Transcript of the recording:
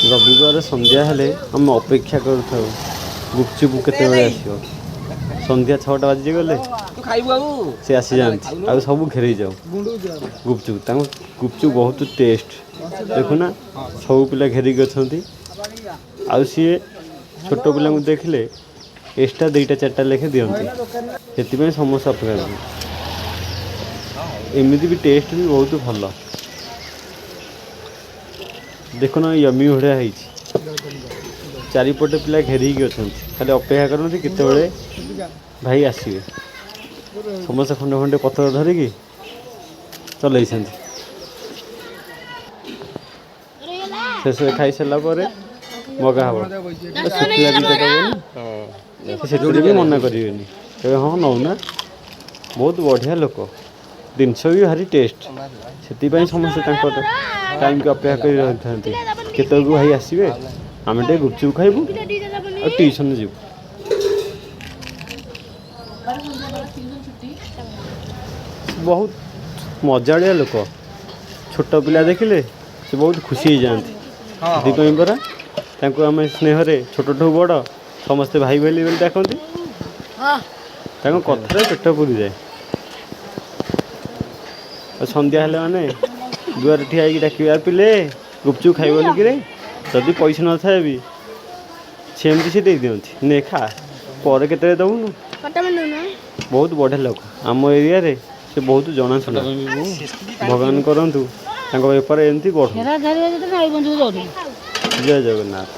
रविवार संध्या हेले आम अपेक्षा करूँ गुपचुप केतबेले आसो संध्या 6टा बाजी गले से आसी जाती आ सब घेरे जाओ गुपचुप गुपचुप बहुत टेस्ट देखुना सब पिला घेरिक अच्छा आउ सी छोट पिला देखले एक्सट्रा 2टा 4टा लेखे दिखती से समोसा अपेक्षा एमती भी टेस्ट भी बहुत भल देखुना यमी भढ़िया है चारिपटे पिला घेरिक अच्छा खाली अपेक्षा करते केतबेले भाई आसवे समोसा खंडे खंडे पथर धरिकी चल शेष खाई सारा मगा हम शुक्ला दीटा देनी भी मना करें कहे हाँ नौना बहुत बढ़िया लोक जिनस भी भारी टेस्ट से समस्ते टाइम को अपेक्षा कर रही था केत भाई आसवे आम टे गुपचुप खाइबू और ट्यूशन जीव बहुत मजाड़िया लोक छोट पिला देखिले से बहुत खुशी हो जाती से परा आम स्नेह छोट ठू बड़ समस्ते भाई भाई बोली डाकती कथार पेट पूरी जाए संध्या हेले माने दुआर ठिया डाक पिले गुपचुप खाइबनी कि जदि पैसा न था भी सेमती से दे दिखती ने खा पर के दबुनु बहुत बढ़िया लोक आम एरिया रे से बहुत जनाशुना भगवान करंतु बेपार एमती बढ़ जय जगन्नाथ।